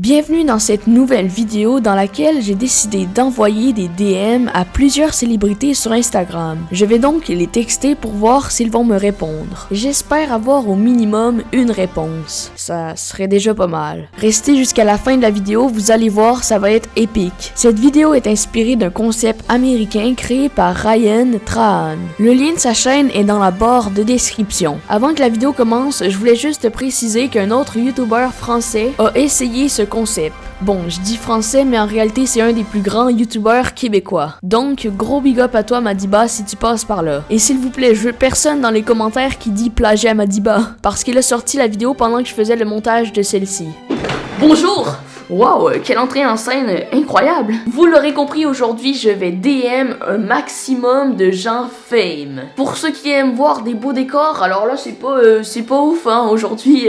Bienvenue dans cette nouvelle vidéo dans laquelle j'ai décidé d'envoyer des DM à plusieurs célébrités sur Instagram. Je vais donc les texter pour voir s'ils vont me répondre. J'espère avoir au minimum une réponse. Ça serait déjà pas mal. Restez jusqu'à la fin de la vidéo, vous allez voir, ça va être épique. Cette vidéo est inspirée d'un concept américain créé par Ryan Trahan. Le lien de sa chaîne est dans la barre de description. Avant que la vidéo commence, je voulais juste préciser qu'un autre YouTuber français a essayé ce concept. Bon, je dis français, mais en réalité, c'est un des plus grands youtubeurs québécois. Donc, gros big up à toi, Madiba, si tu passes par là. Et s'il vous plaît, je veux personne dans les commentaires qui dit plagiat à Madiba, parce qu'il a sorti la vidéo pendant que je faisais le montage de celle-ci. Bonjour! Wow, quelle entrée en scène incroyable! Vous l'aurez compris, aujourd'hui, je vais DM un maximum de gens fame. Pour ceux qui aiment voir des beaux décors, alors là, c'est pas ouf, hein, aujourd'hui.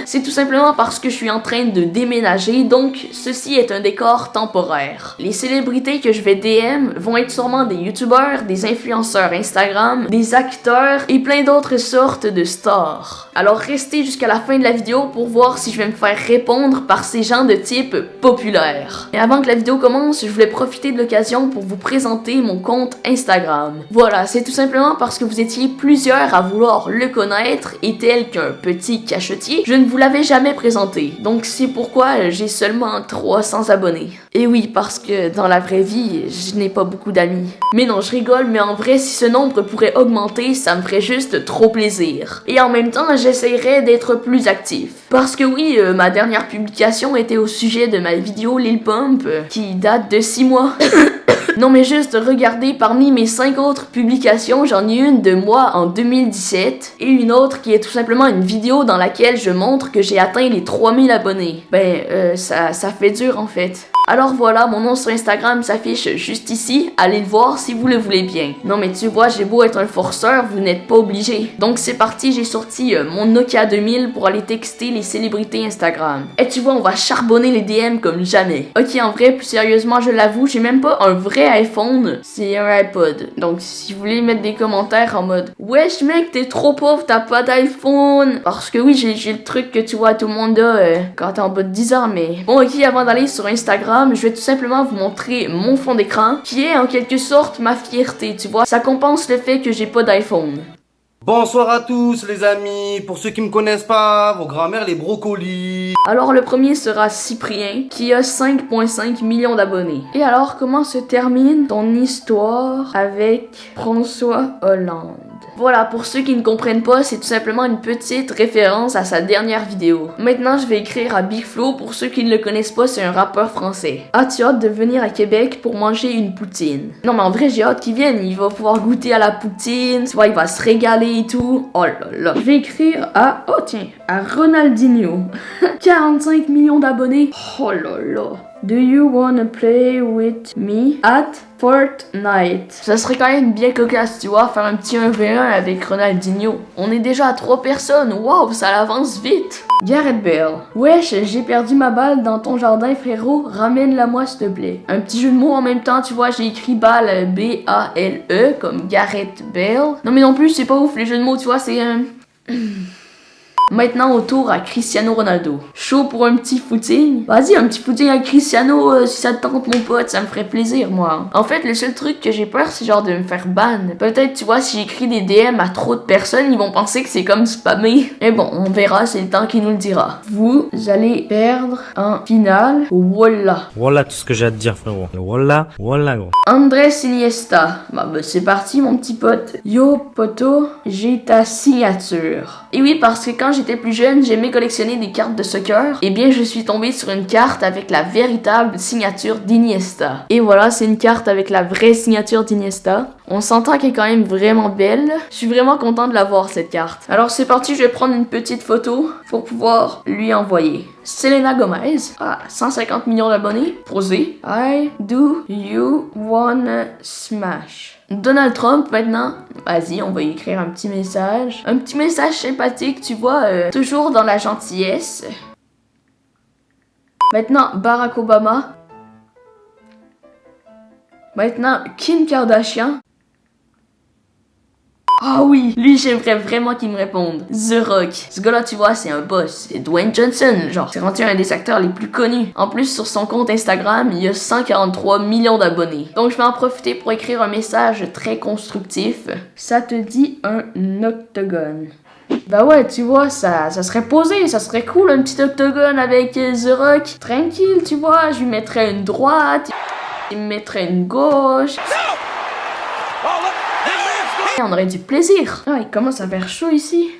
C'est tout simplement parce que je suis en train de déménager, donc ceci est un décor temporaire. Les célébrités que je vais DM vont être sûrement des youtubeurs, des influenceurs Instagram, des acteurs et plein d'autres sortes de stars. Alors restez jusqu'à la fin de la vidéo pour voir si je vais me faire répondre par ces gens de type populaire. Et avant que la vidéo commence, je voulais profiter de l'occasion pour vous présenter mon compte Instagram. Voilà, c'est tout simplement parce que vous étiez plusieurs à vouloir le connaître et tel qu'un petit cachetier, je ne vous l'avais jamais présenté. Donc c'est pourquoi j'ai seulement 300 abonnés. Et oui, parce que dans la vraie vie, je n'ai pas beaucoup d'amis. Mais non, je rigole, mais en vrai, si ce nombre pourrait augmenter, ça me ferait juste trop plaisir. Et en même temps, j'essayerais d'être plus actif. Parce que oui, ma dernière publication était au sujet de ma vidéo Lil Pump, qui date de 6 mois. Non mais juste, regardez, parmi mes 5 autres publications, j'en ai une de moi en 2017, et une autre qui est tout simplement une vidéo dans laquelle je montre que j'ai atteint les 3000 abonnés. Ça fait dur en fait. Alors voilà, mon nom sur Instagram s'affiche juste ici, allez le voir si vous le voulez bien. Non mais tu vois, j'ai beau être un forceur, vous n'êtes pas obligé. Donc c'est parti, j'ai sorti mon Nokia 2000 pour aller texter les célébrités Instagram. Et tu vois, on va charbonner les DM comme jamais. Ok, en vrai, plus sérieusement, je l'avoue, j'ai même pas un vrai iPhone, c'est un iPod. Donc si vous voulez mettre des commentaires en mode « Wesh mec, t'es trop pauvre, t'as pas d'iPhone !» Parce que oui, j'ai le truc que tu vois tout le monde a quand t'es en bas de 10 ans, mais... Bon ok, avant d'aller sur Instagram, je vais tout simplement vous montrer mon fond d'écran, qui est en quelque sorte ma fierté, tu vois. Ça compense le fait que j'ai pas d'iPhone. Bonsoir à tous les amis, pour ceux qui me connaissent pas, vos grands-mères les brocolis. Alors le premier sera Cyprien, qui a 5,5 millions d'abonnés. Et alors comment se termine ton histoire avec François Hollande? Voilà, pour ceux qui ne comprennent pas, c'est tout simplement une petite référence à sa dernière vidéo. Maintenant, je vais écrire à Big Flo, pour ceux qui ne le connaissent pas, c'est un rappeur français. As-tu hâte de venir à Québec pour manger une poutine? Non mais en vrai, j'ai hâte qu'il vienne, il va pouvoir goûter à la poutine, tu vois, il va se régaler et tout. Oh là là. Je vais écrire à, oh tiens, à Ronaldinho. 45 millions d'abonnés. Oh là là. Do you wanna play with me at Fortnite? Ça serait quand même bien cocasse, tu vois, faire un petit 1v1 avec Ronaldinho. On est déjà à 3 personnes, waouh, ça avance vite. Gareth Bale. Wesh, j'ai perdu ma balle dans ton jardin, frérot, ramène-la moi s'il te plaît. Un petit jeu de mots en même temps, tu vois, j'ai écrit balle, B-A-L-E, comme Gareth Bale. Non mais non plus, c'est pas ouf les jeux de mots, tu vois, c'est... Maintenant au tour à Cristiano Ronaldo. Chaud pour un petit footing? Vas-y, un petit footing à Cristiano, si ça te tente mon pote, ça me ferait plaisir moi. En fait, le seul truc que j'ai peur, c'est genre de me faire ban. Peut-être, tu vois, si j'écris des DM à trop de personnes, ils vont penser que c'est comme spammer. Mais bon, on verra, c'est le temps qui nous le dira. Vous allez perdre en finale. Voilà. Voilà tout ce que j'ai à te dire frérot. Voilà gros. Andrés Iniesta. Bah c'est parti mon petit pote. Yo poto, j'ai ta signature. Et oui, parce que quand j'étais plus jeune, j'aimais collectionner des cartes de soccer. Et bien, je suis tombée sur une carte avec la véritable signature d'Iniesta. Et voilà, c'est une carte avec la vraie signature d'Iniesta. On s'entend qu'elle est quand même vraiment belle. Je suis vraiment content de l'avoir cette carte. Alors c'est parti, je vais prendre une petite photo pour pouvoir lui envoyer. Selena Gomez, 150 millions d'abonnés. Posé. I do you wanna smash? Donald Trump maintenant, vas-y, on va y écrire un petit message. Un petit message sympathique, tu vois, toujours dans la gentillesse. Maintenant, Barack Obama. Maintenant, Kim Kardashian. Oh Ah oui, lui j'aimerais vraiment qu'il me réponde. The Rock. Ce gars-là, tu vois, c'est un boss. C'est Dwayne Johnson, genre. C'est rendu un des acteurs les plus connus. En plus, sur son compte Instagram, il y a 143 millions d'abonnés. Donc je vais en profiter pour écrire un message très constructif. Ça te dit un octogone. Bah ouais, tu vois, ça serait posé, ça serait cool, un petit octogone avec The Rock. Tranquille, tu vois, je lui mettrais une droite, il me mettrait une gauche. On aurait du plaisir. Ah, il commence à faire chaud ici.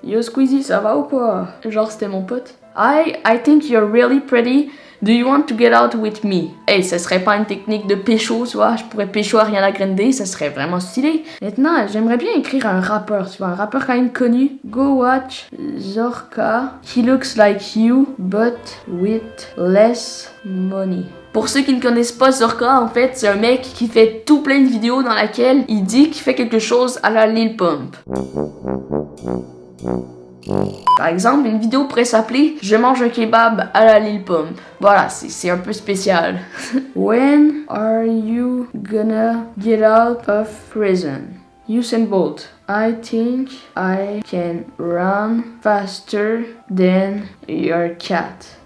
Yo Squeezie, ça va ou quoi? Genre c'était mon pote. I think you're really pretty. Do you want to get out with me? Hey, ça serait pas une technique de pécho, tu vois? Je pourrais pécho Ariana Grande, ça serait vraiment stylé. Maintenant, j'aimerais bien écrire un rappeur, tu vois? Un rappeur quand même connu. Go watch Zorka. He looks like you, but with less money. Pour ceux qui ne connaissent pas Zorka, en fait, c'est un mec qui fait tout plein de vidéos dans laquelle il dit qu'il fait quelque chose à la Lil Pump. Par exemple, une vidéo pourrait s'appeler « Je mange un kebab à la Lil Pump ». Voilà, c'est un peu spécial. When are you gonna get out of prison? Usain Bolt. I think I can run faster than your cat.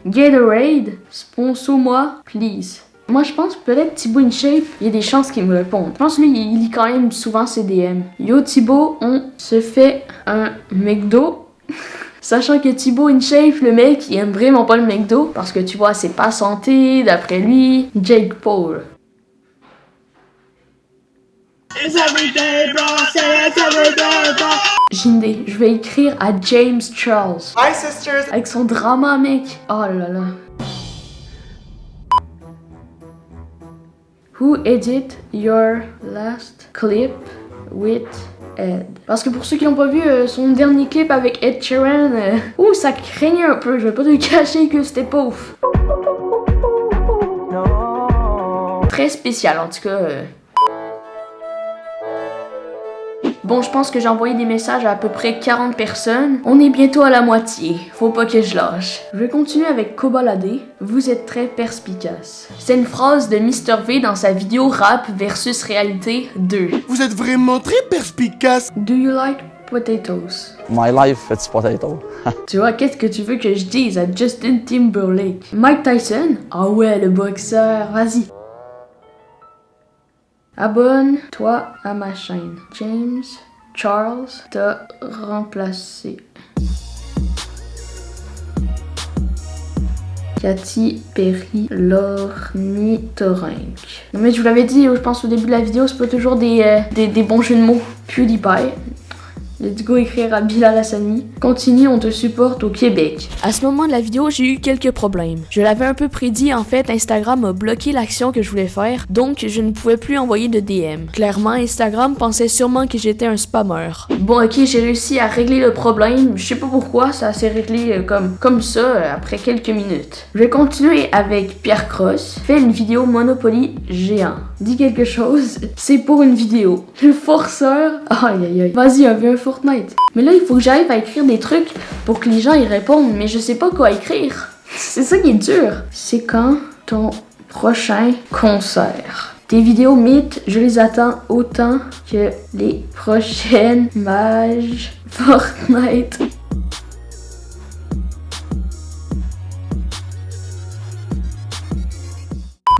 Gatorade, sponsor-moi, please. Moi, je pense peut-être Thibaut InShape, il y a des chances qu'il me réponde. Je pense lui, il lit quand même souvent ses DM. Yo Thibaut, on se fait un McDo. Sachant que Thibaut InShape, le mec, il aime vraiment pas le McDo. Parce que tu vois, c'est pas santé, d'après lui. Jake Paul. Jindé, je vais écrire à James Charles. Hi sisters! Avec son drama, mec. Oh là là. Who edit your last clip with Ed? Parce que pour ceux qui n'ont pas vu son dernier clip avec Ed Sheeran, ça craignait un peu. Je vais pas te cacher que c'était pas ouf. Très spécial en tout cas. Bon, je pense que j'ai envoyé des messages à peu près 40 personnes. On est bientôt à la moitié. Faut pas que je lâche. Je vais continuer avec Kobalade. Vous êtes très perspicace. C'est une phrase de Mr. V dans sa vidéo Rap versus Réalité 2. Vous êtes vraiment très perspicace. Do you like potatoes? My life, it's potato. Tu vois, qu'est-ce que tu veux que je dise à Justin Timberlake? Mike Tyson? Ah ouais, le boxeur, vas-y. Abonne-toi à ma chaîne. James Charles t'a remplacé. Cathy Perry, l'ornithorynque. Non mais je vous l'avais dit, je pense au début de la vidéo, c'est pas toujours des bons jeux de mots. PewDiePie. Let's go écrire à Bilal Hassani. Continue, on te supporte au Québec. À ce moment de la vidéo, j'ai eu quelques problèmes. Je l'avais un peu prédit, en fait, Instagram a bloqué l'action que je voulais faire, donc je ne pouvais plus envoyer de DM. Clairement, Instagram pensait sûrement que j'étais un spammer. Bon, ok, j'ai réussi à régler le problème. Je sais pas pourquoi, ça s'est réglé comme ça après quelques minutes. Je vais continuer avec Pierre Cross. Fait une vidéo Monopoly géant. Dis quelque chose, c'est pour une vidéo. Le forceur, aïe aïe aïe. Vas-y, on veut un Fortnite. Mais là, il faut que j'arrive à écrire des trucs pour que les gens y répondent, mais je sais pas quoi écrire. C'est ça qui est dur. C'est quand ton prochain concert? Tes vidéos mythes, je les attends autant que les prochaines mages Fortnite.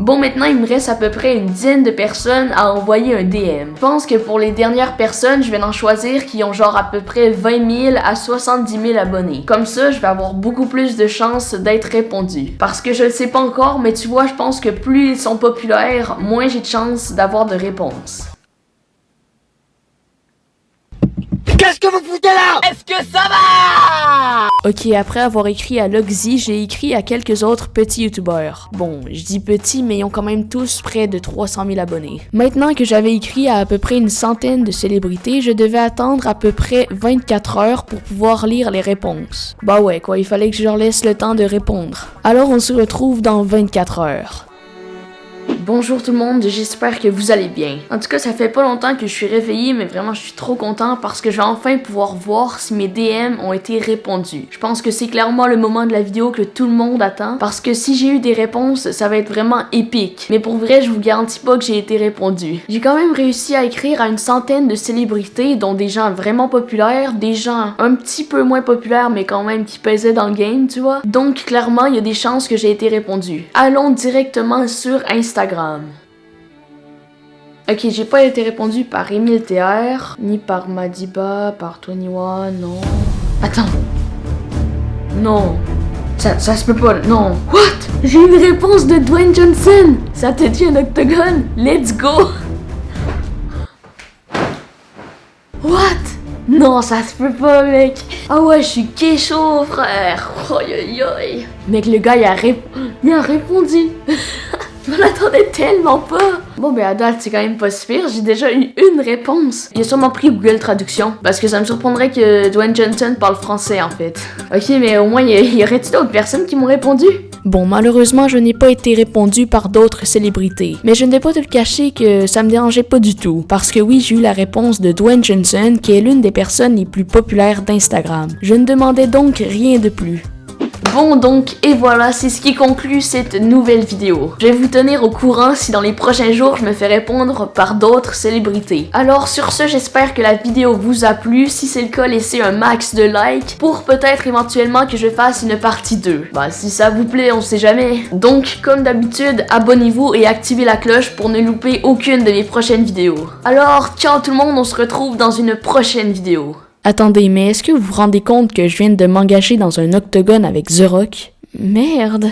Bon, maintenant, il me reste à peu près une dizaine de personnes à envoyer un DM. Je pense que pour les dernières personnes, je vais en choisir qui ont genre à peu près 20 000 à 70 000 abonnés. Comme ça, je vais avoir beaucoup plus de chances d'être répondu. Parce que je le sais pas encore, mais tu vois, je pense que plus ils sont populaires, moins j'ai de chances d'avoir de réponses. Qu'est-ce que vous foutez là? Est-ce que ça va? Ok, après avoir écrit à Loxy, j'ai écrit à quelques autres petits youtubeurs. Bon, je dis petits, mais ils ont quand même tous près de 300 000 abonnés. Maintenant que j'avais écrit à peu près une centaine de célébrités, je devais attendre à peu près 24 heures pour pouvoir lire les réponses. Bah ouais, quoi, il fallait que je leur laisse le temps de répondre. Alors on se retrouve dans 24 heures. bonjour tout le monde, j'espère que vous allez bien. En tout cas, ça fait pas longtemps que je suis réveillée, mais vraiment je suis trop content parce que je vais enfin pouvoir voir si mes DM ont été répondus. Je pense que c'est clairement le moment de la vidéo que tout le monde attend, parce que si j'ai eu des réponses, ça va être vraiment épique. Mais pour vrai, je vous garantis pas que j'ai été répondu. J'ai quand même réussi à écrire à une centaine de célébrités, dont des gens vraiment populaires, des gens un petit peu moins populaires, mais quand même qui pesaient dans le game, tu vois. Donc clairement, il y a des chances que j'ai été répondu. Allons directement sur Instagram. Ok, j'ai pas été répondu par Emile TR, ni par Madiba, par 21, non. Attends. Non. Ça se peut pas, non. What? J'ai une réponse de Dwayne Johnson. Ça te dit un octogone? Let's go. What? Non, ça se peut pas, mec. Ah ouais, je suis kécho, frère. Aïe aïe aïe. Mec, le gars, il a répondu. Je m'en attendais tellement pas. Bon, ben à date, c'est quand même pas si pire. J'ai déjà eu une réponse. Il a sûrement pris Google Traduction. Parce que ça me surprendrait que Dwayne Johnson parle français, en fait. Ok, mais au moins, y aurait-il d'autres personnes qui m'ont répondu? Bon, malheureusement, je n'ai pas été répondu par d'autres célébrités. Mais je ne vais pas te le cacher que ça me dérangeait pas du tout. Parce que oui, j'ai eu la réponse de Dwayne Johnson, qui est l'une des personnes les plus populaires d'Instagram. Je ne demandais donc rien de plus. Bon donc, et voilà, c'est ce qui conclut cette nouvelle vidéo. Je vais vous tenir au courant si dans les prochains jours je me fais répondre par d'autres célébrités. Alors sur ce, j'espère que la vidéo vous a plu. Si c'est le cas, laissez un max de likes pour peut-être éventuellement que je fasse une partie 2. Bah si ça vous plaît, on sait jamais. Donc comme d'habitude, abonnez-vous et activez la cloche pour ne louper aucune de mes prochaines vidéos. Alors, ciao tout le monde, on se retrouve dans une prochaine vidéo. Attendez, mais est-ce que vous vous rendez compte que je viens de m'engager dans un octogone avec The Rock? Merde!